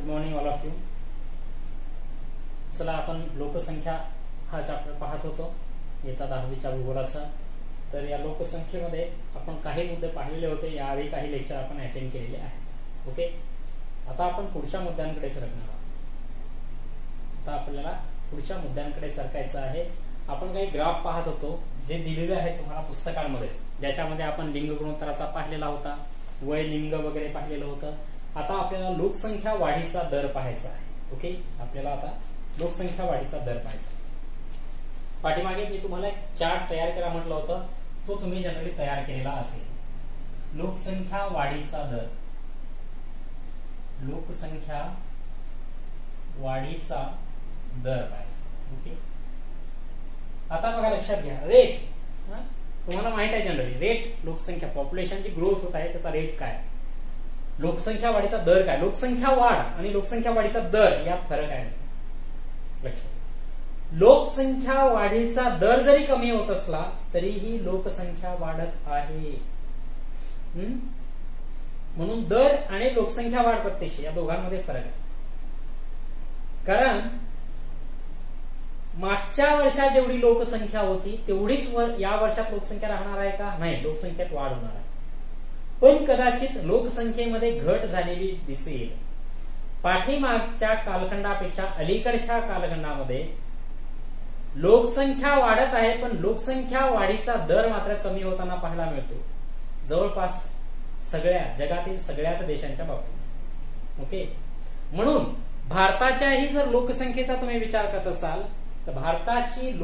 Morning all of you. चला आपण लोकसंख्या हा चॅप्टर पाहत होतो येता 10वीच्या भूगोलाचा. तर या लोकसंख्येमध्ये आपण काही मुद्दे पाहिलेले होते. याआधी काही लेक्चर आपण अटेंड केलेले आहेत. ओके, आता आपण पुढच्या मुद्द्यांकडे सरकणार आहोत. आता आपल्याला पुढच्या मुद्द्यांकडे सरकायचं आहे. आपण काही ग्राफ पाहत होतो जे दिलेले आहेत तुम्हाला पुस्तकांमध्ये, ज्याच्यामध्ये आपण लिंग गुणोत्तराचा पाहिलेला होता, वय लिंग वगैरे पाहिलेलं होतं. आता आपल्याला लोकसंख्या वाढीचा दर पाहायचा आहे. ओके, आपल्याला आता लोकसंख्या वाढीचा दर पाहायचा. पाठीमागे मी तुम्हाला एक चार्ट तयार करा म्हटलं होतं, तो तुम्ही जनरली तयार केलेला असेल. लोकसंख्या वाढीचा दर, लोकसंख्या वाढीचा दर पाहायचा. ओके, आता बघा लक्षात घ्या, रेट तुम्हाला माहित आहे जनरली रेट, लोकसंख्या पॉप्युलेशनची ग्रोथ होत आहे त्याचा रेट काय, लोकसंख्या वाढीचा दर काय. लोकसंख्या वाढ आणि लोकसंख्या वाढीचा दर यात फरक आहे. लक्षात, लोकसंख्या वाढीचा दर जरी कमी होत असला तरीही लोकसंख्या वाढत आहे. म्हणून दर आणि लोकसंख्या वाढ प्रत्यक्ष या दोघांमध्ये फरक आहे. कारण मागच्या वर्षात जेवढी लोकसंख्या होती तेवढीच या वर्षात लोकसंख्या राहणार आहे का? नाही, लोकसंख्येत वाढ होणार आहे. पण कदाचित लोकसंख्येमध्ये घट झालेली दिसेल. पाठीमागच्या कालखंडापेक्षा अलीकडच्या कालखंडामध्ये लोकसंख्या वाढत आहे, पण लोकसंख्या वाढीचा दर मात्र कमी होताना पाहायला मिळतो जवळपास सगळ्या जगातील सगळ्याच देशांच्या बाबतीत. ओके, म्हणून भारताच्याही जर लोकसंख्येचा तुम्ही विचार करत असाल तर भारताची जी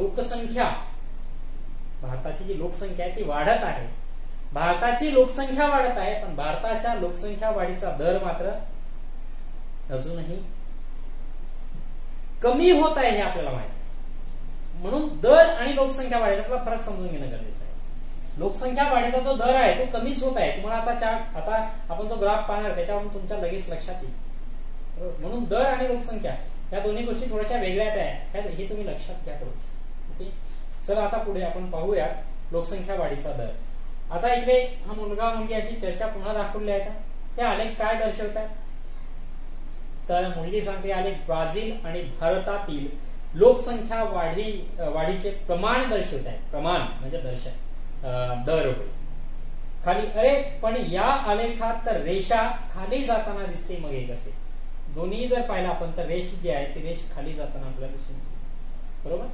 लोकसंख्या आहे ती वाढत आहे. भारताची लोकसंख्या वाढत आहे, पण भारताच्या लोकसंख्या वाढीचा दर मात्र अजूनही कमी होत आहे हे आपल्याला माहिती आहे. म्हणून दर आणि लोकसंख्या वाढीचा फरक समजून घेणं गरजेचं आहे. लोकसंख्या वाढीचा जो दर आहे तो कमीच होत आहे. तुम्हाला आता आपण जो ग्राफ पाहणार त्याच्यावरून तुमच्या लगेच लक्षात येईल. म्हणून दर आणि लोकसंख्या या दोन्ही गोष्टी थोड्याशा वेगळ्या आहेत, हे तुम्ही लक्षात घ्या थोडंस. ओके, चला आता पुढे आपण पाहूया लोकसंख्या वाढीचा दर. आता इकडे हा मुलगा मुलगी याची चर्चा पुन्हा दाखवली आहे का? हे आलेख काय दर्शवतात? तर मुलगी सांगते आलेख ब्राझील आणि भारतातील लोकसंख्या वाढीचे प्रमाण दर्शवत आहे. प्रमाण म्हणजे दर होय. खाली अरे पण या आलेखात तर रेषा खाली जाताना दिसते. मग एक असेल दोन्ही जर पाहिलं आपण तर रेष जी आहे ती रेष खाली जाताना आपल्याला दिसून येते. बरोबर,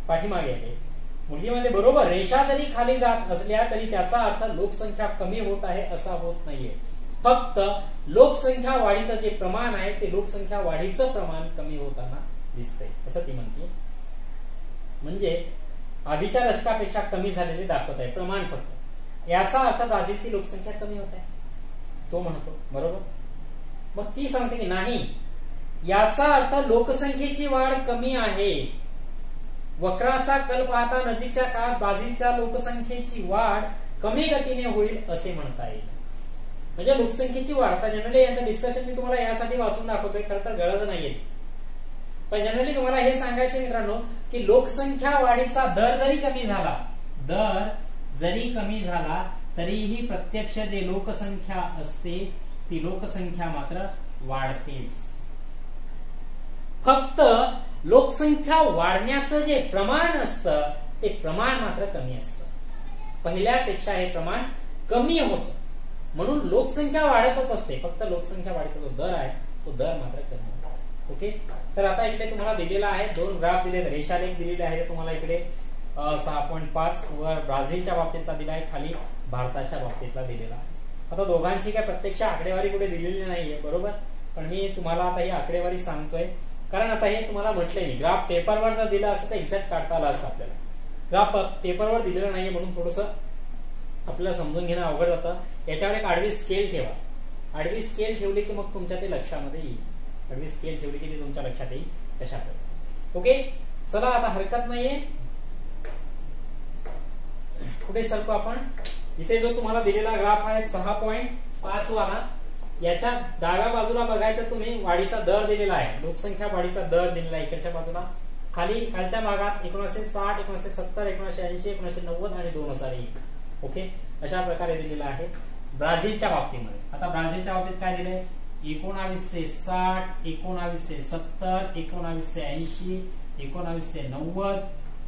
पाठीमागे आहे मुलगीमध्ये बरोबर. रेषा जरी खाली जात असल्या तरी त्याचा अर्थ लोकसंख्या कमी होत आहे असा होत नाहीये. फक्त लोकसंख्या वाढीचं जे प्रमाण आहे ते लोकसंख्या वाढीचं प्रमाण कमी होताना दिसतंय असं ती म्हणते. म्हणजे आधीच्या दशकापेक्षा कमी झालेले दाखवत आहे प्रमाण फक्त. याचा अर्थ ब्राझीलची लोकसंख्या कमी होत आहे तो म्हणतो. बरोबर, मग ती सांगते की नाही, याचा अर्थ लोकसंख्येची वाढ कमी आहे. वक्राचा कल पाहता नजीकच्या काळात ब्राझीलच्या लोकसंख्येची वाढ कमी गतीने होईल असे म्हणता येईल. म्हणजे लोकसंख्येची वाढ, आता जनरली यांचं डिस्कशन मी तुम्हाला यासाठी वाचून दाखवतोय, खरं तर गरज नाहीये, पण जनरली तुम्हाला हे सांगायचं मित्रांनो की लोकसंख्या वाढीचा दर जरी कमी झाला तरीही प्रत्यक्ष जे लोकसंख्या असते ती लोकसंख्या मात्र वाढतेच. फक्त लोकसंख्या वाढण्याचं जे प्रमाण असतं ते प्रमाण मात्र कमी असतं. पहिल्यापेक्षा हे प्रमाण कमी होतं. म्हणून लोकसंख्या वाढतच असते, फक्त लोकसंख्या वाढीचा जो दर आहे तो दर मात्र कमी होतो. ओके, तर आता इकडे तुम्हाला दिलेला आहे दोन ग्राफ दिले, रेषालेख दिलेले आहे तुम्हाला. इकडे 6.5 वर ब्राझीलच्या बाबतीतला दिला आहे, खाली भारताच्या बाबतीतला दिलेला आहे. आता दोघांची काय प्रत्यक्ष आकडेवारी कुठे दिलेली नाहीये, बरोबर, पण मी तुम्हाला आता ही आकडेवारी सांगतोय कारण आता हे तुम्हाला म्हटलंय मी, ग्राफ पेपरवर जर दिलं असतं तर एक्झॅक्ट काढता आलं असतं आपल्याला. ग्राफ पेपरवर दिलेलं नाहीये म्हणून थोडंसं आपल्याला समजून घेणं अवघड जातं. याच्यावर एक आडवी स्केल ठेवा. आडवी स्केल ठेवली की मग तुमच्या ते लक्षामध्ये येईल. आडवी स्केल ठेवली की ती तुमच्या लक्षात येईल कशाप्रकारे. ओके, चला आता हरकत नाहीये, पुढे सरकू आपण. इथे जो तुम्हाला दिलेला ग्राफ आहे 6.5 वाला, याच्या डाव्या बाजूला बघायचं तुम्ही वाढीचा दर दिलेला आहे, लोकसंख्या वाढीचा दर दिलेला आहे इकडच्या बाजूला. खालच्या भागात 1960, 1970, 1980, 1990 आणि 2001. ओके, अशा प्रकारे दिलेला आहे ब्राझीलच्या बाबतीमध्ये. आता ब्राझीलच्या बाबतीत काय दिलंय 1960, 1970, 1980, 1990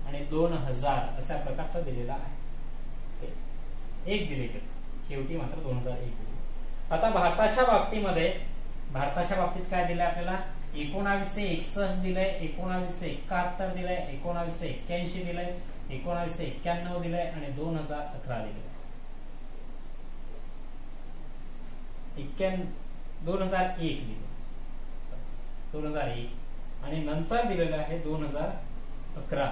आणि 2000 अशा प्रकारचा दिलेला आहे. एक दिले शेवटी मात्र 2001 दिले. आता भारताच्या बाबतीत काय दिलंय आपल्याला? 1961 दिलंय, 1971 दिलंय, 1981 दिलंय, 1991 दिलंय आणि 2011 दिलंय. 2001 दिले, 2001 आणि नंतर दिलेलं आहे 2011.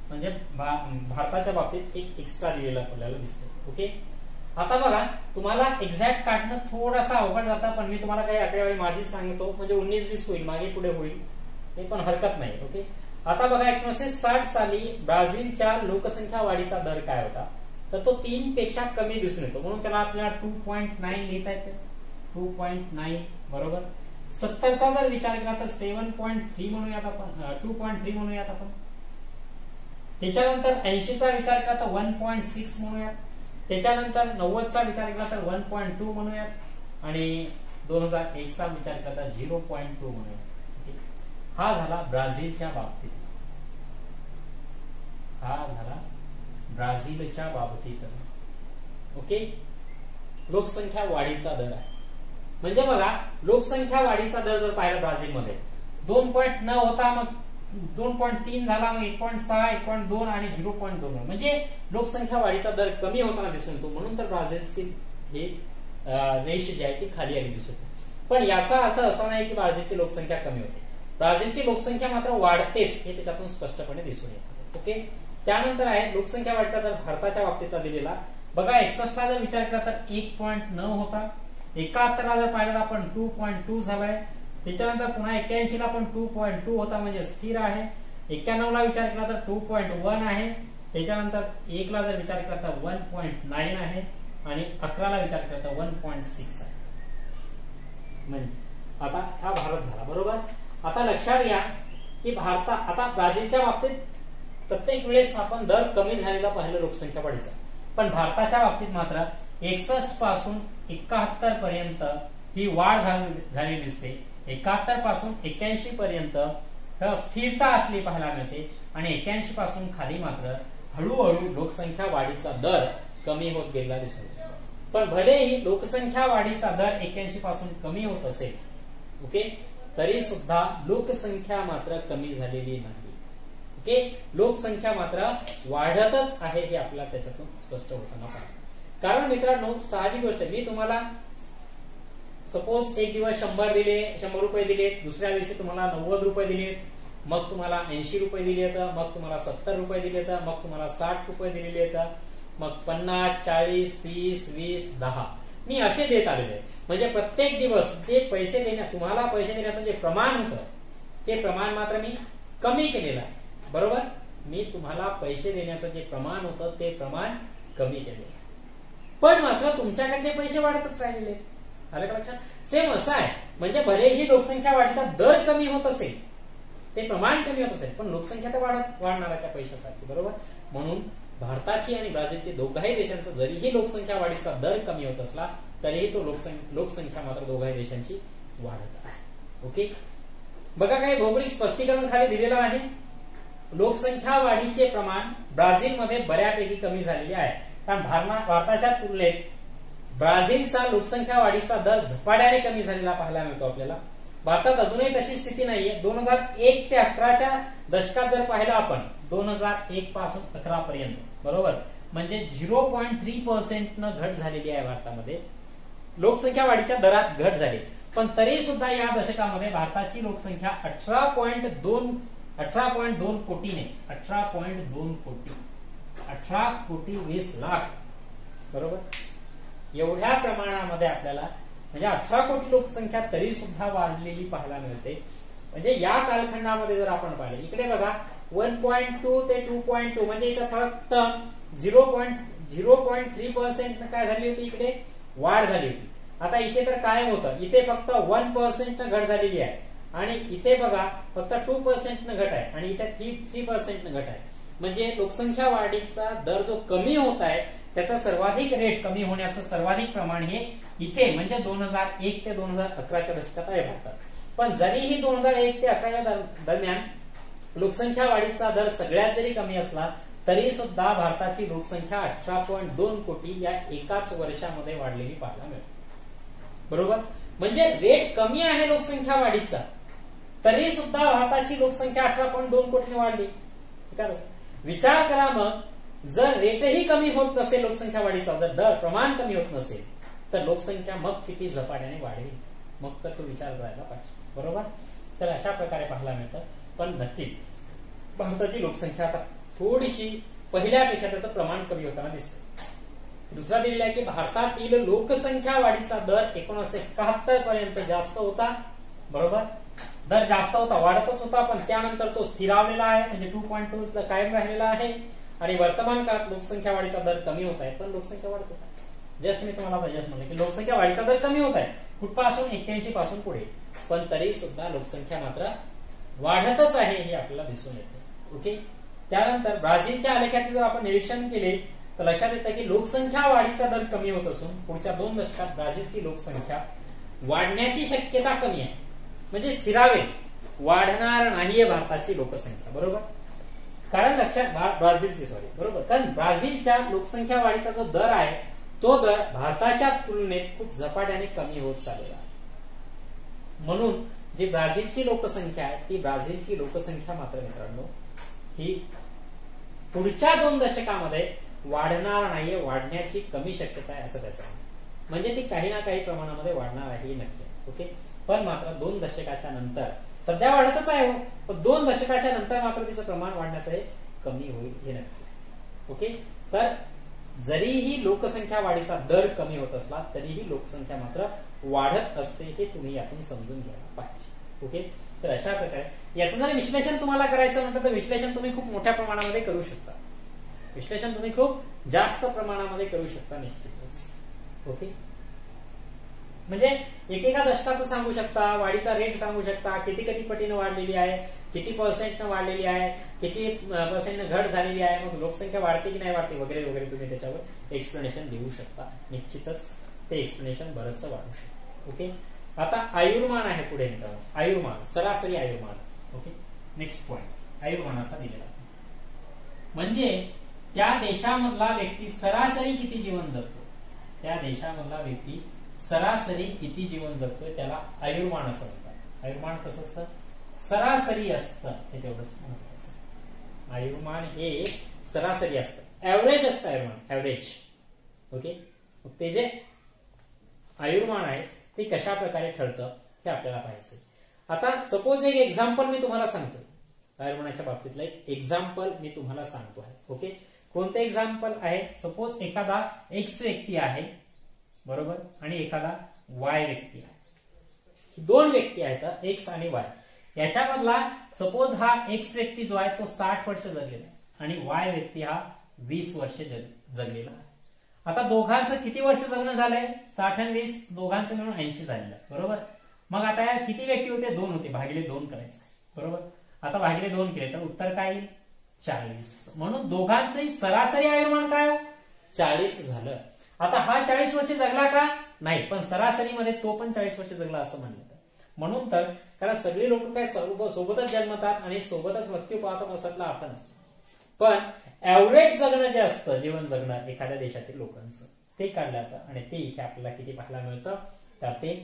म्हणजे भारताच्या बाबतीत एक एक्स्ट्रा दिलेला आपल्याला दिसतं. ओके. आता बघा, तुम्हाला एक्झॅक्ट काढणं थोडासा अवघड जातं, पण मी तुम्हाला काही आकडेवारी माझी सांगतो, म्हणजे 19-20 होईल, मागे पुढे होईल, ते पण हरकत नाही. ओके. आता बघा, 1960 साली ब्राझीलच्या लोकसंख्या वाढीचा दर काय होता? तर तो 3 पेक्षा कमी दिसून येतो, म्हणून त्याला आपल्याला 2.9 लिहिता येते. 2.9 बरोबर. 70चा जर विचार केला तर 7.3 म्हणूयात आपण, 2.3 म्हणूयात आपण. त्याच्यानंतर 80चा विचार केला तर 1.6 म्हणूयात. त्याच्यानंतर 90चा विचार केला तर 1.2 म्हणूयात आणि 2001चा विचार केला तर 0.2 म्हणूयात. हा झाला ब्राझीलच्या बाबतीत. ओके. लोकसंख्या वाढीचा दर आहे. म्हणजे बघा, लोकसंख्या वाढीचा दर जर पाहिला ब्राझीलमध्ये 2.9 होता, मग 2.3 झाला, मग 1.6, 1.2 आणि 0.2. म्हणजे लोकसंख्या वाढीचा दर कमी होताना दिसून येतो, म्हणून तर ब्राझीलची हे रेष जी आहे ती खाली आली दिसत. पण याचा अर्थ असा नाही की ब्राझीलची लोकसंख्या कमी होते. ब्राझीलची लोकसंख्या मात्र वाढतेच, हे त्याच्यातून स्पष्टपणे दिसून येते. ओके. त्यानंतर आहे लोकसंख्या वाढीचा दर भारताच्या बाबतीतला दिलेला. बघा, 61ला जर विचार केला तर 1.9 होता. 71ला जर पाहिलं तर आपण 2.2 झालाय. त्याच्यानंतर पुन्हा 81ला पण 2.2 होता, म्हणजे स्थिर आहे. 91ला विचार केला तर 2.1 आहे. त्याच्यानंतर 1ला जर विचार केला तर 1.9 आहे आणि 11ला विचार केला तर 1.6 आहे. म्हणजे आता हा भारत झाला. बरोबर. आता लक्षात घ्या की आता ब्राझीलच्या बाबतीत प्रत्येक वेळेस आपण दर कमी झालेला पाहिलं लोकसंख्या वाढीचा, पण भारताच्या बाबतीत मात्र 61 पासून 71 पर्यंत ही वाढ झाली दिसते. 71 पासून 81 पर्यंत स्थिरता असली पाहायला मिळते आणि 81 पासून खाली मात्र हळूहळू लोकसंख्या वाढीचा दर कमी होत गेला दिसतो. पण भलेही लोकसंख्या वाढीचा दर 81 पासून कमी होत असेल, ओके, तरी सुद्धा लोकसंख्या मात्र कमी झालेली नाही. ओके. लोकसंख्या मात्र वाढतच आहे, हे आपल्याला त्याच्यातून स्पष्ट होताना पाहिजे. कारण मित्रांनो, साहजिक गोष्ट आहे, मी तुम्हाला सपोज एक दिवस 100 रुपये दिले, दुसऱ्या दिवशी तुम्हाला 90 रुपये दिले, मग तुम्हाला 80 रुपये दिले, मग तुम्हाला 70 रुपये दिले, मग तुम्हाला 60 रुपये दिलेले, मग 50, 40, 30, 20, 10 मी असे देत आलेले. म्हणजे प्रत्येक दिवस जे तुम्हाला पैसे देण्याचं जे प्रमाण होतं ते प्रमाण मात्र मी कमी केलेलं आहे. बरोबर. मी तुम्हाला पैसे देण्याचं जे प्रमाण होतं ते प्रमाण कमी केलेलं आहे, पण मात्र तुमच्याकडचे पैसे वाढतच राहिलेले. आलं का लक्षात? सेम असं आहे. म्हणजे भलेही लोकसंख्या वाढीचा दर कमी होत असेल, ते प्रमाण कमी होत असेल, पण लोकसंख्या तर वाढणार आहे त्या पैशासाठी. बरोबर. म्हणून भारताची आणि ब्राझीलची दोघाही देशांचा जरीही लोकसंख्या वाढीचा दर कमी होत असला तरीही तो लोकसंख्या मात्र दोघाही देशांची वाढत आहे. ओके. बघा, काही भौगोलिक स्पष्टीकरण खाली दिलेलं आहे. लोकसंख्या वाढीचे प्रमाण ब्राझीलमध्ये बऱ्यापैकी कमी झालेले आहे. कारण भारताच्या तुलनेत ब्राझीलचा लोकसंख्या वाढीचा दर झपाट्याने कमी झालेला पाहायला मिळतो आपल्याला. भारतात अजूनही तशी स्थिती नाहीये. 2001 ते 18च्या दशकात जर पाहिलं आपण, 2001 पासून 18 पर्यंत, बरोबर, म्हणजे 0.3% न घट झालेली आहे भारतामध्ये. लोकसंख्या वाढीच्या दरात घट झाली, पण तरी सुद्धा या दशकामध्ये भारताची लोकसंख्या 18.2 कोटीने 18.2 कोटी 18 कोटी 20 लाख, बरोबर, एवढ्या प्रमाणामध्ये आपल्याला म्हणजे 18 कोटी लोकसंख्या तरी सुद्धा वाढलेली पाहायला मिळते. म्हणजे या कालखंडामध्ये जर आपण पाहिले, इकडे बघा 1.2 ते 2.2 म्हणजे इथे फक्त 0.3% काय झाली होती, इकडे वाढ झाली होती. आता इथे तर काय होतं, इथे फक्त 1% न घट झालेली आहे आणि इथे बघा फक्त 2% न घट आहे आणि इथे 3% न घट आहे. म्हणजे लोकसंख्या वाढीचा दर जो कमी होत आहे त्याचं सर्वाधिक रेट कमी होण्याचं सर्वाधिक प्रमाण हे इथे म्हणजे 2001 ते 2011च्या दशकात आहे भारतात. पण जरीही 2001 ते 2011 दरम्यान लोकसंख्या वाढीचा दर सगळ्यात जरी कमी असला तरी सुद्धा भारताची लोकसंख्या 18.2 कोटी या एकाच वर्षामध्ये वाढलेली पाहायला मिळते. बरोबर, म्हणजे रेट कमी आहे लोकसंख्या वाढीचा तरी सुद्धा भारताची लोकसंख्या 18.2 कोटी वाढली. विचार करा मग, जर रेटही कमी होत नसेल लोकसंख्या वाढीचा, जर दर प्रमाण कमी होत नसेल तर लोकसंख्या मग किती झपाट्याने वाढेल, मग तर तो विचार करायला पाहिजे. बरोबर, तर अशा प्रकारे पाहायला मिळतं. पण नक्कीच भारताची लोकसंख्या आता थोडीशी पहिल्यापेक्षा त्याचं प्रमाण कमी होताना दिसतं. दुसरा दिलेला आहे की भारतातील लोकसंख्या वाढीचा दर 1971 पर्यंत जास्त होता. बरोबर, दर जास्त होता, वाढतच होता, पण त्यानंतर तो स्थिरावलेला आहे, म्हणजे 2.2 कायम राहिलेला आहे. आणि वर्तमान काळात लोकसंख्या वाढीचा दर कमी होत आहे, पण लोकसंख्या वाढतच आहे. जस्ट मी तुम्हाला सजेस्ट म्हणलं की लोकसंख्या वाढीचा दर कमी होत आहे कुठपासून, 81 पासून पुढे, पण तरी सुद्धा लोकसंख्या मात्र वाढतच आहे हे आपल्याला दिसून येते. ओके, त्यानंतर ब्राझीलच्या आलेखाचे जर आपण निरीक्षण केले तर लक्षात येतं की लोकसंख्या वाढीचा दर कमी होत असून पुढच्या 2 दशकात ब्राझीलची लोकसंख्या वाढण्याची शक्यता कमी आहे, म्हणजे स्थिरावेल, वाढणार नाहीये भारताची लोकसंख्या. बरोबर, कारण लक्षात बरोबर, कारण ब्राझीलच्या लोकसंख्या वाढीचा जो दर आहे तो दर भारताच्या तुलनेत खूप झपाट्याने कमी होत चाललेला आहे. म्हणून जी ब्राझीलची लोकसंख्या आहे ती ब्राझीलची लोकसंख्या मात्र मित्रांनो ही पुढच्या 2 दशकामध्ये वाढणार नाहीये, वाढण्याची कमी शक्यता आहे असं त्याचं, म्हणजे ती काही ना काही प्रमाणामध्ये वाढणार आहे हे नक्की. ओके, पण मात्र 2 दशकाच्या नंतर, सध्या वाढतच आहे पण 2 दशकाच्या नंतर मात्र तिचं प्रमाण वाढण्याचं हे कमी होईल हे नक्की. ओके, तर जरीही लोकसंख्या वाढीचा दर कमी होत असला तरीही लोकसंख्या मात्र वाढत असते हे तुम्ही यातून समजून घ्यायला पाहिजे. ओके, तर अशा प्रकारे याचं जर विश्लेषण तुम्हाला करायचं म्हटलं तर विश्लेषण तुम्ही खूप मोठ्या प्रमाणामध्ये करू शकता, विश्लेषण तुम्ही खूप जास्त प्रमाणामध्ये करू शकता निश्चितच. ओके, म्हणजे एकेका दशकाचं सांगू शकता, वाढीचा रेट सांगू शकता, किती पटीनं वाढलेली आहे, किती पर्सेंटनं वाढलेली आहे, किती पर्सेंटनं घट झालेली आहे, मग लोकसंख्या वाढते की नाही वाढते वगैरे वगैरे तुम्ही त्याच्यावर एक्सप्लेनेशन देऊ शकता. निश्चितच ते एक्सप्लेनेशन बरंचसं वाढू शकतं. ओके, आता आयुर्मान आहे पुढे मित्रांनो, आयुर्मान, सरासरी आयुर्मान. ओके, नेक्स्ट पॉइंट आयुर्मानाचा दिलेला, म्हणजे त्या देशामधला व्यक्ती सरासरी किती जीवन जगतो, त्या देशामधला व्यक्ती सरासरी किती जीवन जगतोय त्याला आयुर्मान असं म्हणतात. आयुर्मान कसं असतं, सरासरी असतं, हे तेवढंच महत्वाचं. आयुर्मान हे सरासरी असतं, ऍव्हरेज असतं आयुर्मान, ऍव्हरेज. ओके, ते जे आयुर्मान आहे ते कशा प्रकारे ठरतं हे आपल्याला पाहायचंय. आता सपोज एक एक्झाम्पल मी तुम्हाला सांगतोय, आयुर्मानाच्या बाबतीतलं एक एक्झाम्पल मी तुम्हाला सांगतो आहे. ओके, कोणतं एक्झाम्पल आहे, सपोज एखादा एक्स व्यक्ती आहे बरोबर आणि एखादा वाय व्यक्ती आहे, 2 व्यक्ती आहेत एक्स आणि वाय. याच्यामधला सपोज हा एक्स व्यक्ती जो आहे तो 60 वर्ष जगलेला आहे आणि वाय व्यक्ती हा 20 वर्ष जगलेला आहे. आता दोघांचं किती वर्ष जगणं झालंय, 60 आणि 20, दोघांचं मिळून 80 झालेलं आहे. बरोबर, मग आता या किती व्यक्ती होते, 2 होते, भागिले 2 करायचं. बरोबर, आता भागिले 2 केले तर उत्तर काय येईल, 40. म्हणून दोघांचंही सरासरी आयुर्मान काय 40 झालं. आता हा 40 वर्ष जगला का नाही, पण सरासरीमध्ये तो पण 40 वर्ष जगला असं म्हणलं. म्हणून तर कारण सगळी लोक काय सोबतच जन्मतात आणि सोबतच मृत्यू पाहतात असातला अर्थ नसतो, पण ऍव्हरेज जगणं जे असतं, जीवन जगणं एखाद्या देशातील लोकांचं ते काढलं जातं आणि ते इथे आपल्याला किती पाहायला मिळतं, तर ते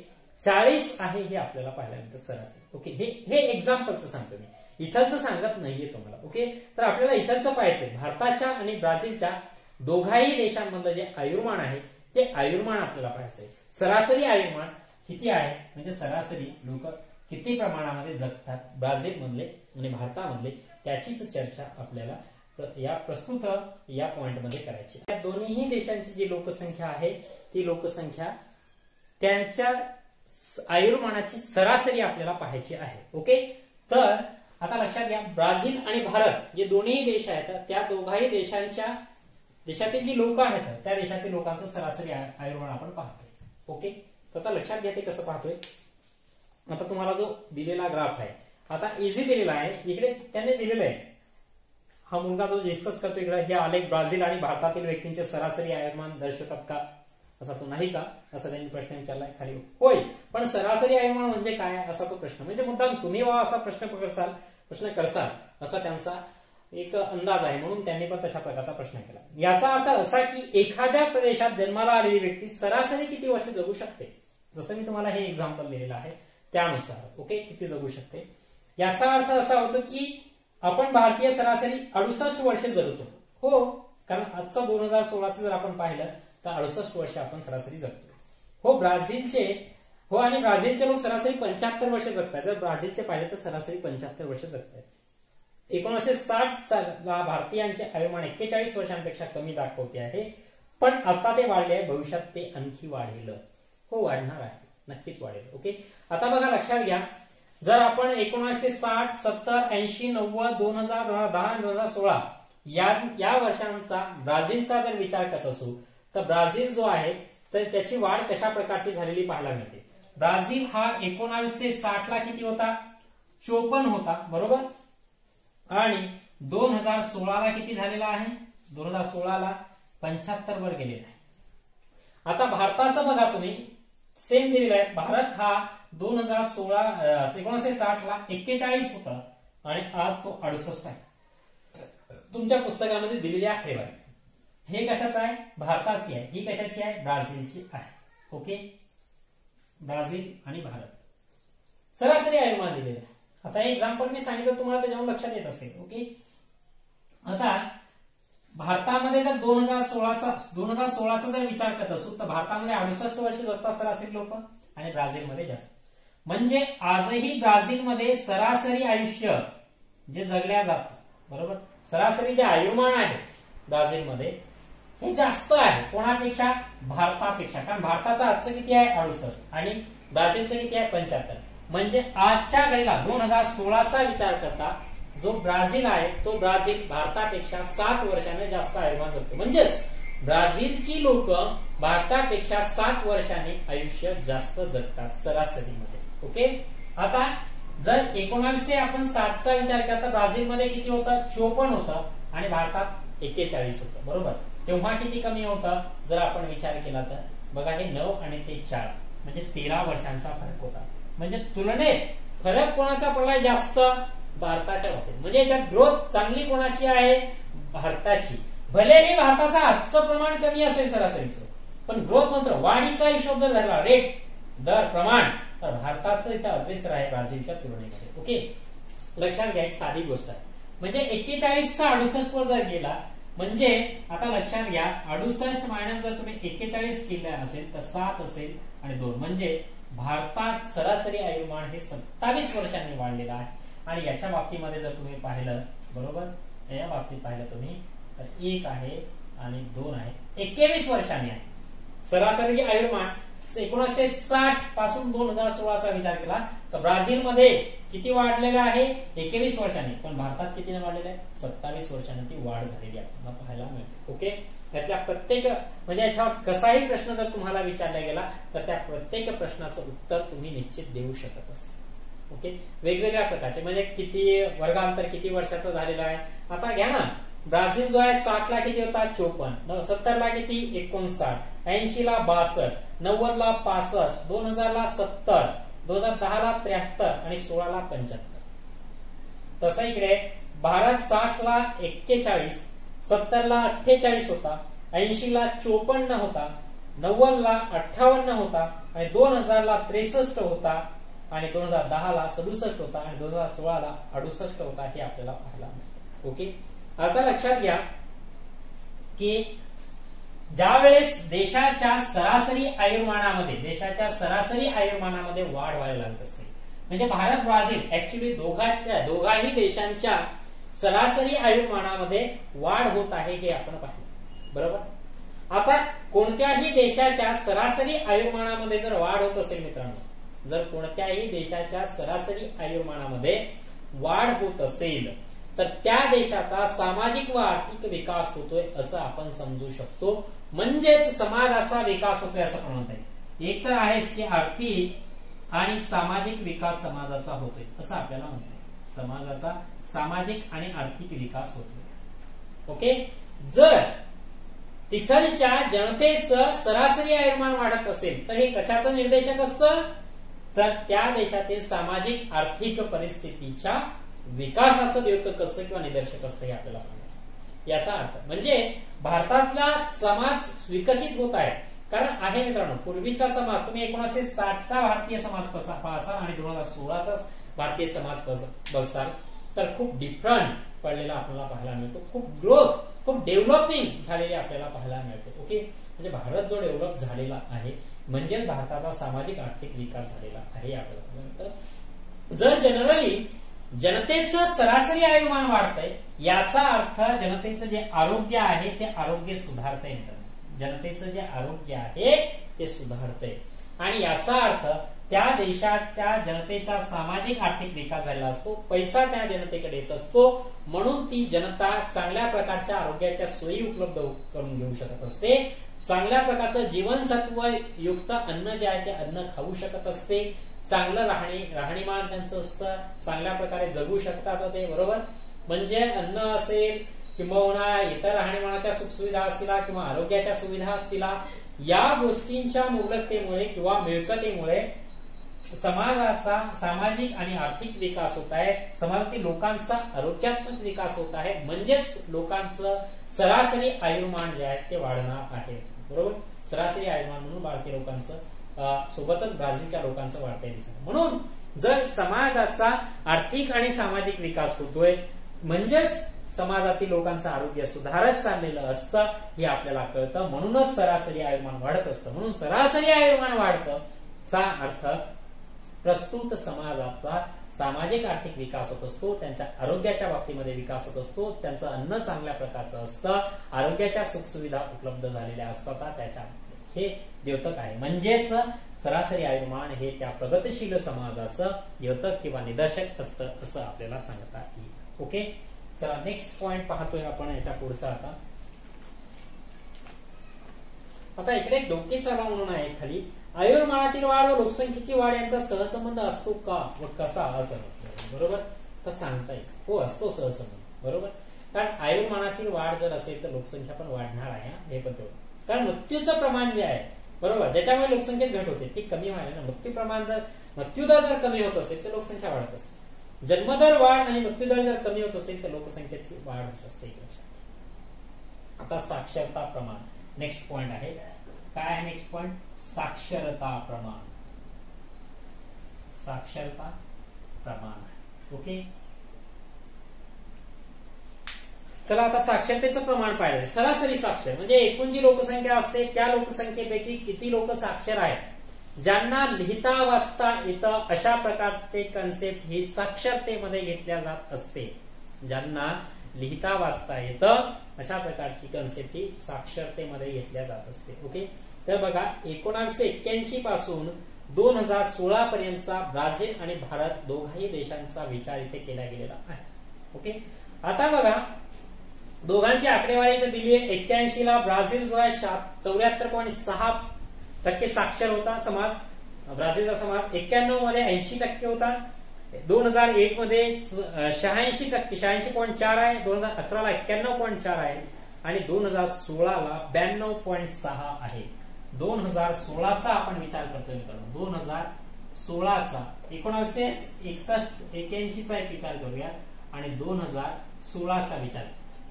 40 आहे हे आपल्याला पाहायला मिळतं सरासरी. ओके, हे एक्झाम्पलचं सांगतो मी, इथलचं सांगत नाहीये तुम्हाला. ओके, तर आपल्याला इथलचं पाहायचंय, भारताच्या आणि ब्राझीलच्या दोघाही देशांमधलं जे आयुर्मान आहे ते आयुर्मान आपल्याला पाहायचंय. सरासरी आयुर्मान किती आहे, म्हणजे सरासरी लोक किती प्रमाणामध्ये जगतात ब्राझील मधले आणि भारतामधले, त्याचीच चर्चा आपल्याला या प्रस्तुत या पॉइंटमध्ये करायची. या दोन्ही देशांची जी लोकसंख्या आहे ती लोकसंख्या त्यांच्या आयुर्मानाची सरासरी आपल्याला पाहायची आहे. ओके, तर आता लक्षात घ्या, ब्राझील आणि भारत जे दोन्ही देश आहेत त्या दोघाही देशातील जी लोक आहेत त्या देशातील लोकांचं सरासरी आयुर्मान आपण पाहतोय. ओके, तर आता लक्षात घ्या ते कसं पाहतोय. आता तुम्हाला जो दिलेला ग्राफ आहे आता इझी दिलेला आहे, इकडे त्याने दिलेलं आहे हा मुलगा जो डिस्कस करतो इकडे, हे आलेख ब्राझील आणि भारतातील व्यक्तींचे सरासरी आयुर्मान दर्शवतात का, असा तो नाही का, असा त्यांनी प्रश्न विचारलाय खाली. होय, पण सरासरी आयुर्मान म्हणजे काय, असा तो प्रश्न. म्हणजे मुद्दाम तुम्ही असा प्रश्न करसाल असा त्यांचा एक अंदाज आहे, म्हणून त्यांनी पण तशा प्रकारचा प्रश्न केला. याचा अर्थ असा की एखाद्या प्रदेशात जन्माला आलेली व्यक्ती सरासरी किती वर्ष जगू शकते, जसं मी तुम्हाला हे एक्झाम्पल दिलेलं आहे त्यानुसार. ओके, किती जगू शकते. याचा अर्थ असा होतो की आपण भारतीय सरासरी 68 वर्षे जगतो. हो, कारण आजचा 2016 जर आपण पाहिलं तर 68 वर्ष आपण सरासरी जगतो. हो, आणि ब्राझीलचे लोक सरासरी 75 वर्ष जगतात. जर ब्राझीलचे पाहिले तर सरासरी 75 वर्ष जगतात. 1960 साला भारतीयांचे आयुर्मान 41 वर्षांपेक्षा कमी दाखवते आहे, पण आता ते वाढले आहे, भविष्यात ते आणखी वाढेल. हो, वाढणार आहे, नक्कीच वाढेल. ओके, आता बघा लक्षात घ्या, जर आपण 1960, 70, 80, 90, 2010, 2016 या वर्षांचा ब्राझीलचा जर विचार करत असू तर ब्राझील जो आहे तर त्याची वाढ कशा प्रकारची झालेली पाहायला मिळते. ब्राझील हा 1960 ला किती होता, 54 होता, बरोबर. आणि 2016 ला किती झालेला आहे, 2016 ला 75 वर गेलेला आहे. आता भारताचं बघा तुम्ही, सेम दिलेलं आहे. भारत हा 1960 ला 41 होता आणि आज तो 68 आहे. तुमच्या पुस्तकामध्ये दिलेली आकडेवारी हे कशाचं आहे, भारताची आहे. ही कशाची आहे, ब्राझीलची आहे. ओके, ब्राझील आणि भारत सरासरी आयुर्मान दिलेलं आहे. आता हे एक्झाम्पल मी सांगितलं तुम्हाला, त्याच्यावर लक्षात येत असेल. ओके, आता भारतामध्ये जर 2016चा जर विचार करत असू तर भारतामध्ये 68 वर्ष जगतात सरासरी लोक आणि ब्राझीलमध्ये जास्त. म्हणजे आजही ब्राझीलमध्ये सरासरी आयुष्य जे जगल्या जातं, बरोबर, सरासरी जे आयुर्मान आहे ब्राझीलमध्ये हे जास्त आहे. कोणापेक्षा, भारतापेक्षा. कारण भारताचं आजचं किती आहे, 68 आणि ब्राझीलचं किती आहे, 75. म्हणजे आजच्या घडीला 2016चा विचार करता जो ब्राझील आहे तो ब्राझील भारतापेक्षा 7 वर्षाने जास्त आयुर्मान जगतो. म्हणजेच ब्राझीलची लोक भारतापेक्षा 7 वर्षाने आयुष्य जास्त जगतात सरासरीमध्ये. ओके, आता जर 1960चा विचार करता ब्राझीलमध्ये किती होतं, 54 होतं आणि भारतात 41 होतं, बरोबर. तेव्हा किती कमी होतं जर आपण विचार केला तर बघा, हे 9 आणि ते 4 म्हणजे 13 वर्षांचा फरक होता. म्हणजे तुलनेत फरक कोणाचा पडलाय, जास्त भारताच्या बाबतीत. म्हणजे याच्यात ग्रोथ चांगली कोणाची आहे, भारताची. भलेही भारताचं आजचं प्रमाण कमी असेल सरासरीचं, पण ग्रोथ मात्र वाढीचा हिशोब जर धरला, रेट दर प्रमाण, तर भारताचं इथं अग्रेसर आहे ब्राझीलच्या तुलनेमध्ये. ओके, लक्षात घ्या, एक साधी गोष्ट आहे. म्हणजे 41 चा 68 वर जर गेला, म्हणजे आता लक्षात घ्या, 68 मायनस जर तुम्ही 41 केलं असेल तर 7 असेल आणि 2, म्हणजे भारतात सरासरी आयुर्मान हे 27 वर्षांनी वाढलेलं आहे. आणि याच्या बाबतीमध्ये जर तुम्ही पाहिलं, बरोबर, या बाबतीत पाहिलं तुम्ही तर 1 आहे आणि 2 आहे, 21 वर्षांनी आहे सरासरी आयुर्मान. 1960 पासून 2016चा विचार केला तर ब्राझीलमध्ये किती वाढलेलं आहे, 21 वर्षांनी. पण भारतात कितीने वाढलेलं आहे, 27 वर्षांनी ती वाढ झालेली आपल्याला पाहायला मिळते. ओके, यातल्या प्रत्येक म्हणजे याच्यावर कसाही प्रश्न जर तुम्हाला विचारला गेला तर त्या प्रत्येक प्रश्नाचं उत्तर तुम्ही निश्चित देऊ शकत असता. ओके, वेगवेगळ्या प्रकारचे म्हणजे किती वर्गांतर किती वर्षाचं झालेलं आहे. आता घ्या ना, ब्राझील जो आहे 60 ला किती होता, 54, 70 ला किती, 59, 80 ला 62, 90 ला 65, 2000 ला 70, 2010 ला 73 आणि 16 ला 75. तसं इकडे भारत 60 ला 41, 70 ला 48 होता, 80 ला 54 होता, 90 ला 58 होता आणि 2000 ला 63 होता आणि 2010 ला 67 होता आणि 2016 ला 68 होता. हे आपल्याला पाहायला मिळतं. ओके, आता लक्षात घ्या की ज्या वेळेस देशाच्या सरासरी आयुर्मानामध्ये वाढ व्हायला लागत असते, म्हणजे भारत ब्राझील ऍक्च्युली दोघाही देशांच्या सरासरी आयुर्मानामध्ये वाढ होत आहे हे आपण पाहिलं, बरोबर. आता कोणत्याही देशाच्या सरासरी आयुर्मानामध्ये जर वाढ होत असेल मित्रांनो, जर कोणत्याही देशाच्या सरासरी आयुर्मानामध्ये वाढ होत असेल तर त्या देशाचा सामाजिक व आर्थिक विकास होतोय असं आपण समजू शकतो. म्हणजेच समाजाचा विकास होतोय असं पण म्हणता येईल. एक तर आहेच की आर्थिक आणि सामाजिक विकास समाजाचा होतोय असं आपल्याला म्हणता येईल. समाजाचा सामाजिक आणि आर्थिक विकास होतोय. ओके. जर तिथलच्या जनतेचं सरासरी आयुर्मान वाढत असेल तर हे कशाचं निर्देशक असतं, तर त्या देशातील सामाजिक आर्थिक परिस्थितीच्या विकासाचं द्योतक असतं किंवा निदर्शक असतं हे आपल्याला सांगायचं. याचा अर्थ म्हणजे भारतातला समाज विकसित होत आहे. कारण आहे मित्रांनो, पूर्वीचा समाज तुम्ही 1960चा भारतीय समाज पाहसाल आणि 2016चा भारतीय समाज बघसाल तर खूप डिफरंट पडलेला आपल्याला पाहायला मिळतो. खूप ग्रोथ, खूप डेव्हलपिंग झालेले आपल्याला पाहायला मिळते. ओके. म्हणजे भारत जो डेव्हलप झालेला आहे म्हणजेच भारताचा सामाजिक आर्थिक विकास झालेला आहे आपल्याला. जर जनरली जनतेचं सरासरी आयुर्मान वाढतंय याचा अर्थ जनतेचं जे आरोग्य आहे ते आरोग्य सुधारतंय. जनतेचं जे आरोग्य आहे ते सुधारतंय आणि याचा अर्थ त्या देशाच्या जनतेचा सामाजिक आर्थिक विकास झालेला असतो. पैसा त्या जनतेकडे येत असतो म्हणून ती जनता चांगल्या प्रकारच्या आरोग्याच्या सोयी उपलब्ध करून घेऊ शकत असते. चांगल्या प्रकारचं जीवनसत्व युक्त अन्न जे आहे ते अन्न खाऊ शकत असते. चांगलं राहणीमान त्यांचं असतं. चांगल्या प्रकारे जगू शकतात ते. बरोबर. म्हणजे अन्न असेल किंवा इतर राहणीमानाच्या सुखसुविधा असतील किंवा आरोग्याच्या सुविधा असतील या गोष्टींच्या मुबलकतेमुळे किंवा मिळकतीमुळे समाजाचा सामाजिक आणि आर्थिक विकास होत आहे. समाजातील लोकांचा आरोग्यात्मक विकास होत आहे. म्हणजेच लोकांचं सरासरी आयुर्मान जे आहे ते वाढणार आहे. बरोबर. सरासरी आयुर्मान म्हणून भारतीय लोकांचं सोबतच ब्राझीलच्या लोकांचं वाढतंय दिसत. म्हणून जर समाजाचा आर्थिक आणि सामाजिक विकास होतोय म्हणजेच समाजातील लोकांचं आरोग्य सुधारत चाललेलं असतं हे आपल्याला कळतं. म्हणूनच सरासरी आयुर्मान वाढत असतं. म्हणून सरासरी आयुर्मान वाढतं चा अर्थ प्रस्तुत समाजाचा सामाजिक आर्थिक विकास होत असतो. त्यांच्या आरोग्याच्या बाबतीमध्ये विकास होत असतो. त्यांचं अन्न चांगल्या प्रकारचं असतं. आरोग्याच्या सुखसुविधा उपलब्ध झालेल्या असतात. त्याच्या हे द्योतक आहे. म्हणजेच सरासरी आयुर्मान हे त्या प्रगतशील समाजाचं द्योतक किंवा निदर्शक असतं असं आपल्याला सांगता येईल. ओके. चला नेक्स्ट पॉइंट पाहतोय आपण याच्या पुढचा. आता इकडे एक डोकेचा म्हणून आहे खाली, आयुर्मानातील वाढ व लोकसंख्येची वाढ यांचा सहसंबंध असतो का व कसा असं. बरोबर. तर सांगता येईल हो असतो सहसंबंध. बरोबर. कारण आयुर्मानातील वाढ जर असेल तर लोकसंख्या पण वाढणार आहे हे पण तेवढं. कारण मृत्यूचं प्रमाण जे आहे बरोबर ज्याच्यामुळे लोकसंख्येत घट होते ती कमी व्हायला ना. मृत्यूदर जर कमी होत असेल तर लोकसंख्या वाढत असते. जन्मदर वाढ आणि मृत्यूदर जर कमी होत असेल तर लोकसंख्येची वाढ होत असते. आता साक्षरता प्रमाण नेक्स्ट पॉइंट आहे. काय आहे नेक्स्ट पॉइंट? साक्षरता प्रमाण. साक्षरता प्रमाण. ओके. चला आता साक्षरतेचं प्रमाण पाहिजे. सरासरी साक्षर म्हणजे एकूण जी लोकसंख्या असते त्या लोकसंख्येपैकी किती लोक साक्षर आहेत, ज्यांना लिहिता वाचता येतं अशा प्रकारचे कन्सेप्ट ही साक्षरतेमध्ये घेतल्या जात असते. ज्यांना लिहिता वाचता येतं अशा प्रकारची कन्सेप्ट ही साक्षरतेमध्ये घेतल्या जात असते. ओके. तर बघा 1981 पासून 2016 पर्यंतचा ब्राझील आणि भारत दोघाही देशांचा विचार इथे केला गेलेला आहे. ओके. आता बघा दोघांची आकडेवारी इथे दिली आहे. 81 ला ब्राझील जो आहे 74.6% साक्षर होता समाज, ब्राझीलचा समाज. 91 मध्ये 80% होता. 2001 मध्ये 86.4 आहे. 2011 ला 91.4 आहे आणि 2016 ला 92.6 आहे. 2016चा आपण विचार करतोय मित्रांनो. 2016चा 1981चा एक विचार करूया आणि 2016चा विचार.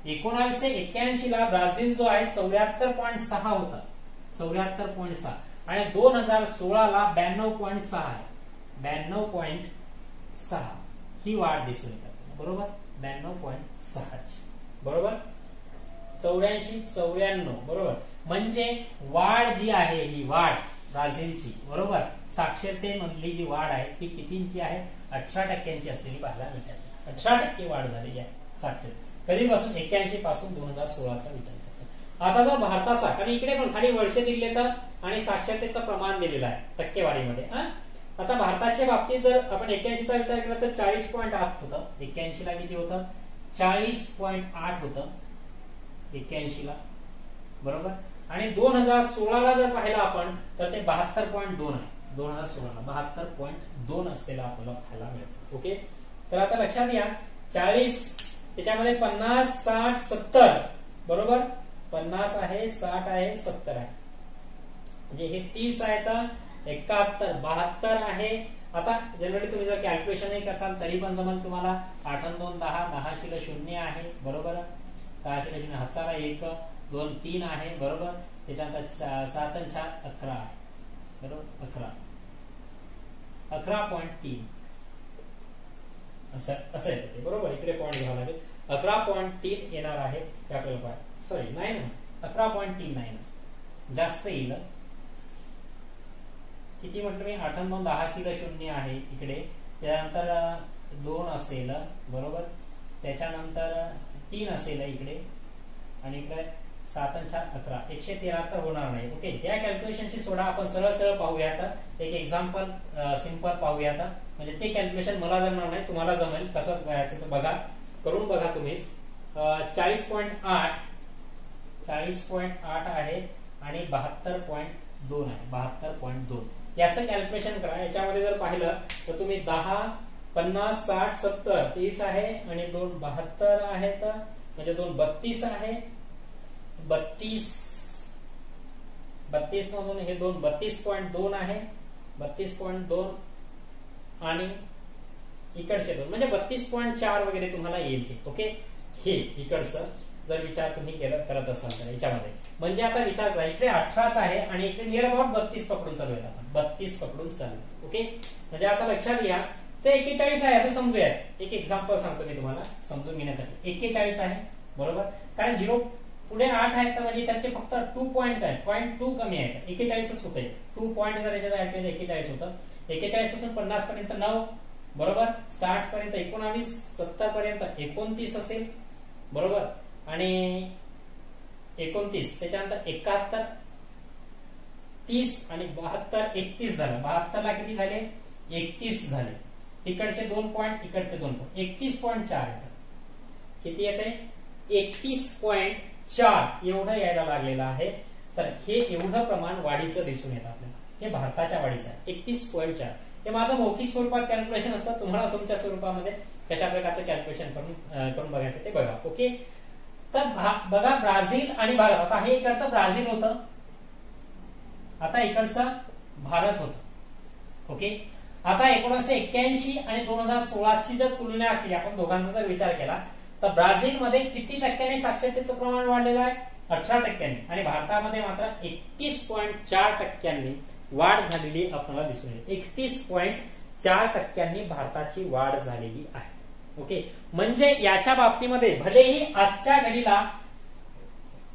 1981 ला ब्राझील जो आहे 74.6 होता. 74.6 आणि 2016 ला 92.6 आहे. 92.6 ही वाढ दिसून येते. बरोबर. 92.6 बरोबर. 84-94 बरोबर. म्हणजे वाढ जी आहे ही वाढ ब्राझीलची बरोबर साक्षरतेमधली जी वाढ आहे ती कितींची आहे? 18% असलेली पाहायला मिळते. 18% वाढ झालेली आहे साक्षरते. कधीपासून? 81 पासून 2016चा विचार करतो. आता जर भारताचा, कारण इकडे पण खाली वर्ष दिले तर आणि साक्षरतेचं प्रमाण दिलेलं आहे टक्केवारीमध्ये. आता भारताच्या बाबतीत जर आपण 81चा विचार केला तर 40.8 होतं. 81 ला किती होतं? 40.8 होतं 81 ला. बरोबर. आणि 2016 जर पाहिलं आपण तर ते 72.2 आहे. 2016 72.2 असलेला आपल्याला पाहायला मिळतं. ओके. तर आता लक्षात घ्या 40 त्याच्यामध्ये 50, 60, 70 बरोबर. 50 आहे, 60 आहे, 70 आहे, म्हणजे हे 30 आहेत, 71, 72 आहे. आता जनरली तुम्ही जर कॅल्क्युलेशन करसाल तरी पण जमल तुम्हाला. 8 आणि 2 10, 10 शिल्लक 0 आहे बरोबर. 10 शिल्लक 0, हाताला 1, 2, 3 आहे बरोबर. त्याच्यानंतर 7 आणि 4 11 आहे बरोबर. 11.3 असं येतं ते बरोबर. इकडे पॉईंट घ्यावा लागेल. 11.3 येणार आहे हे आपल्याला पाहिजे. सॉरी नाही ना, 11.3 नाही ना, जास्त येईल. किती म्हटलं मी? 8 आणि 2 10 शिल्लक 0 आहे इकडे. त्यानंतर 2 असेल बरोबर. त्याच्यानंतर 3 असेल इकडे आणि इकडे 7 आणि 4 11. 113 तर होणार नाही. ओके, या कॅल्क्युलेशनशी सोडा. आपण सरळ सरळ पाहूयात. एक एक्झाम्पल सिंपल पाहूयात. म्हणजे ते कॅल्क्युलेशन मला जमणार नाही, तुम्हाला जमेल. कसं करायचं तर बघा, करून बघा तुम्हीच. 40.8 आहे आणि 72.2 आहे. 72.2 याचं कॅल्क्युलेशन करा. याच्यामध्ये जर पाहिलं तर तुम्ही 10, 50, 60, 70 30 आहे आणि 2 72 आहेत, म्हणजे 2 32 आहे. 32 मधून हे 2 32.2 आहे. 32.2 आणि इकडचे 2 म्हणजे 32.4 वगैरे तुम्हाला येईल. ओके, हे इकडचं जर विचार तुम्ही करत असाल तर याच्यामध्ये म्हणजे आता विचार करा, इकडे 18 आहे आणि इकडे नियर अबाउट 32 पकडून चालू आहेत. आपण 32 पकडून चालू. ओके, म्हणजे आता लक्षात घ्या ते 41 आहे असं समजूयात. एक एक्झाम्पल सांगतो मी तुम्हाला समजून घेण्यासाठी. 41 आहे बरोबर. कारण 0 पुढे 8 आहेत तर म्हणजे त्याचे फक्त 2 पॉईंट आहेत, 0.2 कमी आहेत. 41च होते. 2 पॉईंट जर याच्यात ऍड केले 41 होतं. 41 पासून 50 पर्यंत 9 बरोबर. 60 पर्यंत 19, 70 पर्यंत 29 असेल बरोबर. आणि 29 त्याच्यानंतर 71, 30 आणि 72 31 झालं. 72 ला किती झाले? 31 झाले. तिकडचे 2 पॉईंट, इकडचे 2 पॉईंट, 31.4 येतात. किती येते? 31.4 एवढं यायला लागलेलं आहे. तर हे एवढं प्रमाण वाढीचं दिसून येतं आपल्याला. हे भारताच्या वाढीचं आहे 31.4. हे माझं मौखिक स्वरूपात कॅल्क्युलेशन असतं. तुम्हाला तुमच्या स्वरूपामध्ये कशा प्रकारचं कॅल्क्युलेशन करून बघायचं ते बघा. ओके, तर बघा ब्राझील आणि भारत. आता हे इकडचं ब्राझील होतं, आता इकडचं भारत होतं. ओके, आता 1981 आणि 2016ची जर तुलना केली आपण, दोघांचा जर विचार केला तर ब्राझीलमध्ये किती टक्क्यांनी साक्षरतेचं प्रमाण वाढलेलं आहे? 18% आणि भारतामध्ये मात्र 31.4% वाढ झालेली आपल्याला दिसून येते. 31.4% भारताची वाढ झालेली आहे. ओके, म्हणजे याच्या बाबतीमध्ये भलेही आजच्या घडीला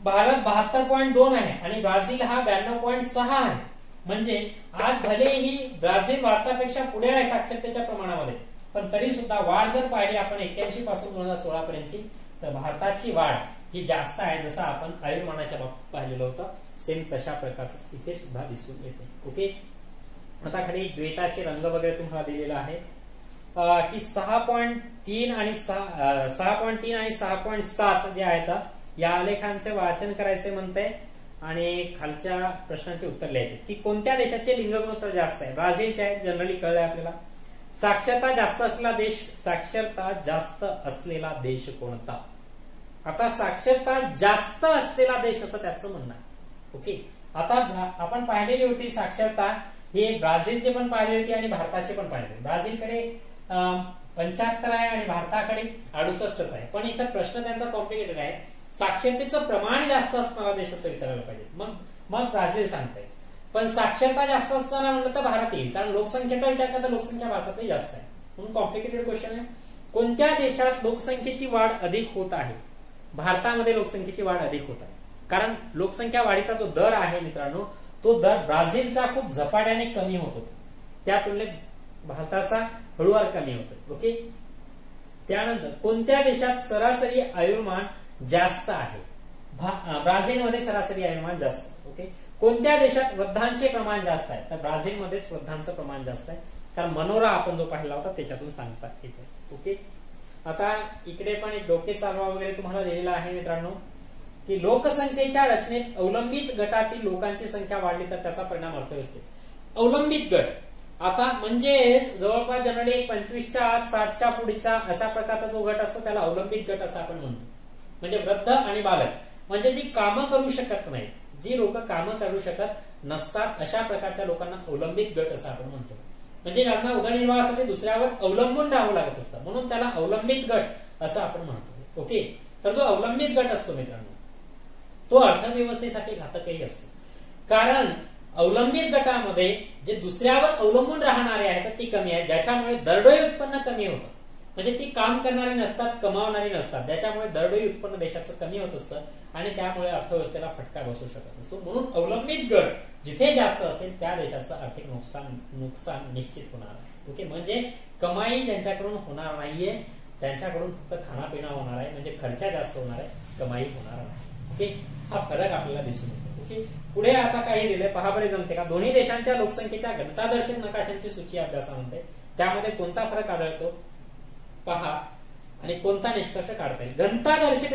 भारत 72.2 आहे आणि ब्राझील हा 92.6 आहे. म्हणजे आज भलेही ब्राझील भारतापेक्षा पुढे आहे साक्षरतेच्या प्रमाणामध्ये, पण तरी सुद्धा वाढ जर पाहिली आपण 81 पासून 2016 पर्यंतची, तर भारताची वाढ ही जास्त आहे. जसं आपण आयुर्मानाच्या बाबतीत पाहिलेलं होतं, सेम तशा प्रकारचं इथे सुद्धा दिसून येते. ओके, आता खाली द्वैताचे रंग वगैरे तुम्हाला दिलेला आहे की 6.3 आणि 6.7 जे आहेत या आलेखांचे वाचन करायचे म्हणते आणि खालच्या प्रश्नांचे उत्तर लिहायचे. की कोणत्या देशाचे लिंग गुणोत्तर जास्त आहे? ब्राझीलचे आहे, जनरली कळलंय आपल्याला. साक्षरता जास्त असलेला देश, साक्षरता जास्त असलेला देश कोणता? आता साक्षरता जास्त असलेला देश असं त्याचं म्हणणं आहे. ओके, आता आपण पाहिलेली होती साक्षरता हे ब्राझीलचे पण पाहिली होती आणि भारताचे पण पाहिजे. ब्राझीलकडे 75 आहे आणि भारताकडे 68 आहे. पण इथं प्रश्न त्यांचा कॉम्प्लिकेटेड आहे. साक्षरतेचं प्रमाण जास्त असणारा देश असं विचारायला पाहिजे, मग ब्राझील सांगताय. पण साक्षरता जास्त असताना म्हणलं तर भारत येईल, कारण लोकसंख्येचा विचार करता लोकसंख्या भारतातली जास्त आहे. म्हणून कॉम्प्लिकेटेड क्वेश्चन आहे. कोणत्या देशात लोकसंख्येची वाढ अधिक होत आहे? भारतामध्ये लोकसंख्येची वाढ अधिक होत आहे, कारण लोकसंख्या वाढीचा जो दर आहे मित्रांनो, तो दर ब्राझीलचा खूप झपाट्याने कमी होत होता, त्या तुलनेत भारताचा हळूवार कमी होतो. ओके, त्यानंतर कोणत्या देशात सरासरी आयुर्मान जास्त आहे? ब्राझीलमध्ये सरासरी आयुर्मान जास्त. ओके, कोणत्या देशात वृद्धांचे प्रमाण जास्त आहे? तर ब्राझीलमध्येच वृद्धांचं प्रमाण जास्त आहे, कारण मनोरा आपण जो पाहिला होता त्याच्यातून सांगता येते. ओके, आता इकडे पण एक डोके चालवा वगैरे तुम्हाला दिलेला आहे मित्रांनो, की लोकसंख्येच्या रचनेत अवलंबित गटातील लोकांची संख्या वाढली तर त्याचा परिणाम अर्थव्यवस्थेत. अवलंबित गट आता म्हणजेच जवळपास जनरली 25च्या आत 60च्या पुढीचा असा प्रकारचा जो गट असतो त्याला अवलंबित गट असं आपण म्हणतो. म्हणजे वृद्ध आणि बालक, म्हणजे जी कामं करू शकत नाहीत, जी लोक कामं करू शकत नसतात, अशा प्रकारच्या लोकांना अवलंबित गट असं आपण म्हणतो. म्हणजे त्यांना उदरनिर्वाहासाठी दुसऱ्यावर अवलंबून राहावं लागत असतं, म्हणून त्याला अवलंबित गट असं आपण म्हणतो. ओके, तर जो अवलंबित गट असतो मित्रांनो तो अर्थव्यवस्थेसाठी घातकही असतो. कारण अवलंबित गटामध्ये जे दुसऱ्यावर अवलंबून राहणारे आहेत ती कमी आहेत, ज्याच्यामुळे दरडोई उत्पन्न कमी होतं. म्हणजे ती काम करणारी नसतात, कमावणारी नसतात, त्याच्यामुळे दरडोई उत्पन्न देशाचं कमी होत असतं आणि त्यामुळे अर्थव्यवस्थेला फटका बसू शकत असतो. म्हणून अवलंबित गट जिथे जास्त असेल त्या देशाचं आर्थिक नुकसान निश्चित होणार आहे. ओके, म्हणजे कमाई त्यांच्याकडून होणार नाहीये, त्यांच्याकडून फक्त खानापिना होणार आहे, म्हणजे खर्च जास्त होणार आहे, कमाई होणार नाही. ओके, हा फरक आपल्याला दिसून येतो. ओके, पुढे आता काही दिले पहा बरे जमते का. दोन्ही देशांच्या लोकसंख्येच्या घनतादर्शक नकाशांची सूची अभ्यासामध्ये त्यामध्ये कोणता फरक आढळतो पहा आणि कोणता निष्कर्ष काढता येईल. घनतादर्शक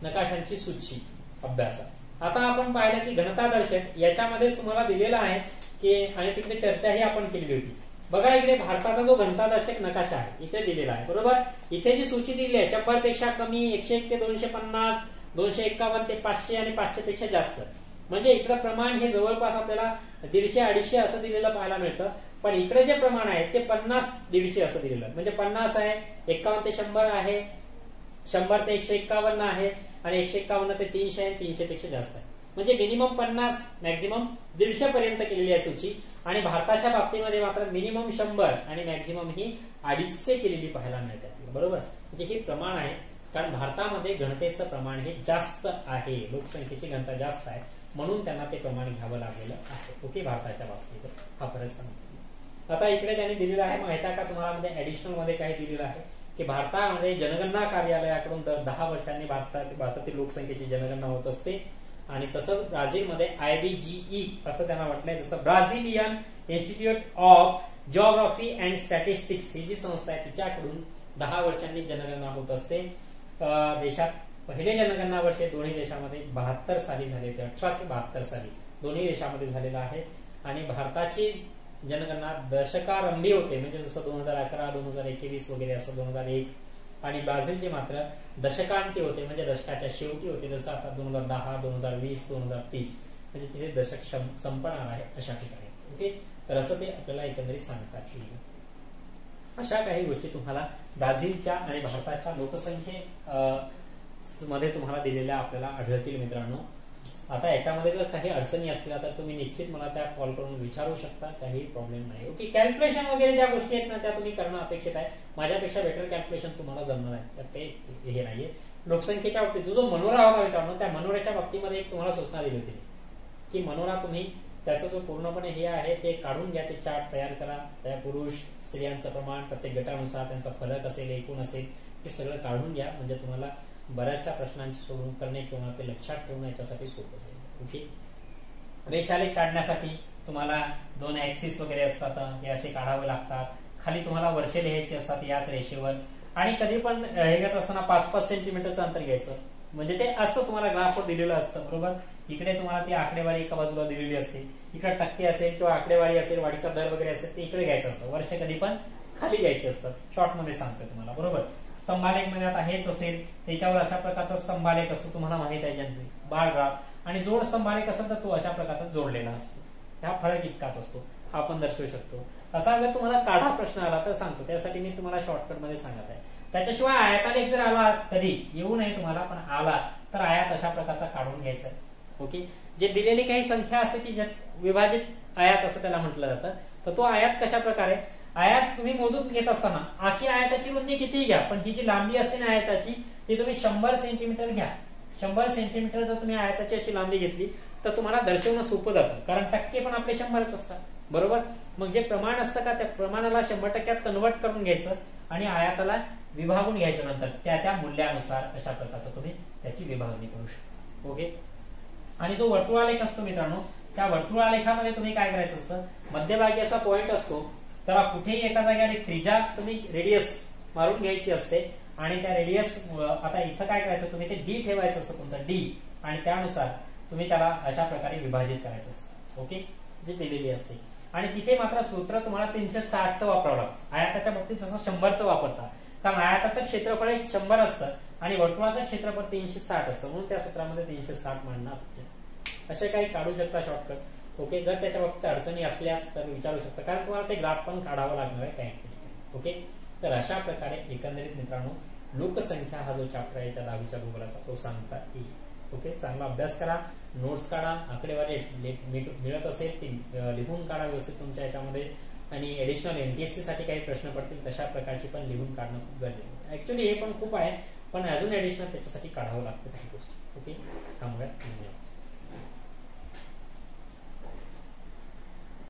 नकाशांची सूची अभ्यासा. आता आपण पाहिलं की घनतादर्शक याच्यामध्येच तुम्हाला दिलेला आहे की, आणि तिकडे चर्चाही आपण केली होती. बघा इकडे भारताचा जो घनतादर्शक नकाशा आहे इथे दिलेला आहे, बरोबर. इथे जी सूची दिली आहे 100 पेक्षा कमी, 101 ते 250, 251 ते 500 आणि 500 पेक्षा जास्त. म्हणजे इकडे प्रमाण हे जवळपास आपल्याला 150-250 असं दिलेलं पाहायला मिळतं. पण इकडे जे प्रमाण आहे ते 50-150 असं दिलेलं, म्हणजे 50 आहे, 51 ते 100 आहे, 100 ते 151 आहे आणि 151 ते 300 आहे, 300 पेक्षा जास्त आहे. म्हणजे मिनिमम 50 मॅक्झिमम 150 पर्यंत केलेली आहे सूची. आणि भारताच्या बाबतीमध्ये मात्र मिनिमम 100 आणि मॅक्झिमम ही 250 केलेली पाहायला मिळते, बरोबर. म्हणजे हे प्रमाण आहे, कारण भारतामध्ये घनतेचं प्रमाण हे जास्त आहे, लोकसंख्येची घनता जास्त आहे, म्हणून त्यांना ते प्रमाण घ्यावं लागलेलं आहे. ओके, भारताच्या बाबतीत हा फरक सांगतो. आता इकडे त्यांनी दिलेला आहे माहिती आहे का तुम्हाला, मध्ये ऍडिशनल मध्ये काही दिलेलं आहे की भारतामध्ये जनगणना कार्यालयाकडून दर 10 वर्षांनी भारतातील लोकसंख्येची जनगणना होत असते. आणि तसंच ब्राझीलमध्ये IBGE असं त्यांना म्हटलंय, जसं Brazilian Institute of Geography and Statistics ही जी संस्था आहे तिच्याकडून 10 वर्षांनी जनगणना होत असते. देशात पहिले जनगणना वर्ष दोन्ही देशांमध्ये 72 साली झाले होते, 1872 साली दोन्ही देशांमध्ये झालेला आहे. आणि भारताची जनगणना दशकारंभी होते, म्हणजे जसं 2011, 2021 वगैरे असं 2001. आणि ब्राझीलचे मात्र दशकांती होते, म्हणजे दशकाच्या शेवटी होते, जसं आता 2010, 2020, 2030, म्हणजे तिथे दशक संपणार आहे अशा ठिकाणी. ओके, तर असं ते आपल्याला एकंदरीत सांगतात येईल. अशा काही गोष्टी तुम्हाला ब्राझीलच्या आणि भारताच्या लोकसंख्ये मध्ये तुम्हाला दिलेल्या आपल्याला आढळतील मित्रांनो. आता याच्यामध्ये जर काही अडचणी असल्या तर तुम्ही निश्चित मला त्या कॉल करून विचारू शकता, काही प्रॉब्लेम नाही. ओके, कॅल्क्युलेशन वगैरे ज्या गोष्टी आहेत ना त्या तुम्ही करणं अपेक्षित आहे. माझ्यापेक्षा बेटर कॅल्क्युलेशन तुम्हाला जमणार आहे, तर ते हे नाहीये. लोकसंख्येच्या बाबतीत जो मनोरा होता मित्रांनो, त्या मनोऱ्याच्या बाबतीमध्ये एक तुम्हाला सूचना दिली होती की मनोरा तुम्ही त्याचं जो पूर्णपणे हे आहे ते काढून घ्या, ते चार्ट तयार करा. त्या पुरुष स्त्रियांचं प्रमाण प्रत्येक गटानुसार त्यांचा फरक असेल, एकूण असेल, ते सगळं काढून घ्या. म्हणजे तुम्हाला बऱ्याचशा प्रश्नांची सोडवणूक करणे किंवा ते लक्षात ठेवणं याच्यासाठी सोपं असेल. ओके, रेषालेख काढण्यासाठी तुम्हाला 2 ऍक्सिस वगैरे असतात, हे असे काढावे लागतात. खाली तुम्हाला वर्षे लिहायची असतात याच रेषेवर. आणि कधी पण हे घेत असताना 5-5 सेंटीमीटरचं अंतर घ्यायचं, म्हणजे ते असतं तुम्हाला ग्राफवर दिलेलं असतं, बरोबर. इकडे तुम्हाला ती आकडेवारी एका बाजूला दिलेली असते, इकडे टक्के असेल किंवा आकडेवारी असेल, वाढीचा दर वगैरे असेल ते इकडे घ्यायचं असतं. वर्ष कधी पण खाली घ्यायचे असतं, शॉर्ट मध्ये सांगतोय तुम्हाला, बरोबर. स्तंभालेख मध्ये आता हेच असेल, त्याच्यावर अशा प्रकारचा स्तंभालेख असतो, तुम्हाला माहित आहे जनरली बार ग्राफ. आणि जोड स्तंभालेख असेल तर तो अशा प्रकारचा जोडलेला असतो. हा फरक इतकाच असतो, आपण दर्शवू शकतो. असा जर तुम्हाला काढा प्रश्न आला तर सांगतो, त्यासाठी मी तुम्हाला शॉर्टकट मध्ये सांगत आहे. त्याच्याशिवाय आयतालेख जर आला, कधी येऊ नये तुम्हाला, पण आला तर आयात अशा प्रकारचा काढून घ्यायचा आहे. ओके, जे दिलेली काही संख्या असते ती विभाजित आयात असं त्याला म्हटलं जातं. तर तो आयात कशा प्रकारे, आयात तुम्ही मोजून घेत असताना अशी आयताची रुंदी किती घ्या, पण ही जी लांबी असते ना आयताची ती तुम्ही 100 सेंटीमीटर घ्या. 100 सेंटीमीटर जर तुम्ही आयताची अशी लांबी घेतली तर तुम्हाला दर्शवणं सोपं जातं, कारण टक्के पण आपले 100च असतात, बरोबर. मग जे प्रमाण असतं का त्या प्रमाणाला 100% कन्वर्ट करून घ्यायचं आणि आयाताला विभागून घ्यायचं, नंतर त्या मूल्यानुसार अशा प्रकारचं तुम्ही त्याची विभागणी करू शकता. ओके, आणि जो वर्तुळालेख असतो मित्रांनो, त्या वर्तुळालेखामध्ये तुम्ही काय करायचं असतं, मध्यभागी असा पॉइंट असतो, तर कुठेही एका जागेवर एक त्रिज्या तुम्ही रेडियस मारून घ्यायची असते. आणि त्या रेडियस, आता इथं काय करायचं, तुम्ही ते डी ठेवायचं असतं तुमचं डी, आणि त्यानुसार तुम्ही त्याला अशा प्रकारे विभाजित करायचं असतं. ओके, जी दिलेली असते. आणि तिथे मात्र सूत्र तुम्हाला 360चं वापरावं लागतं. आयताच्या बाबतीत जसं 100चं वापरता, कारण आयताचं क्षेत्रफळ 100 असतं आणि वर्तुळाचं क्षेत्रफळ 360 असतं, म्हणून त्या सूत्रामध्ये 360 मांडणं असे काही काढू शकता शॉर्टकट. ओके, जर त्याच्या बाबतीत अडचणी असल्यास तर विचारू शकता, कारण तुम्हाला ते ग्राफ पण काढावं लागणार आहे काही. ओके, तर अशा प्रकारे एकंदरीत मित्रांनो लोकसंख्या हा जो चॅप्टर आहे त्या 10वीच्या भूगोलाचा तो सांगता येईल. ओके, चांगला अभ्यास करा, नोट्स काढा, आकडेवारी मिळत असेल ती लिहून काढा व्यवस्थित तुमच्या याच्यामध्ये, आणि एडिशनल एमपीएससी साठी काही प्रश्न पडतील तशा प्रकारची पण लिहून काढणं खूप गरजेचं आहे. ऍक्च्युली हे पण खूप आहे, पण अजून एडिशनल त्याच्यासाठी काढावं लागतं काही गोष्टी. ओके, थांबूया. धन्यवाद.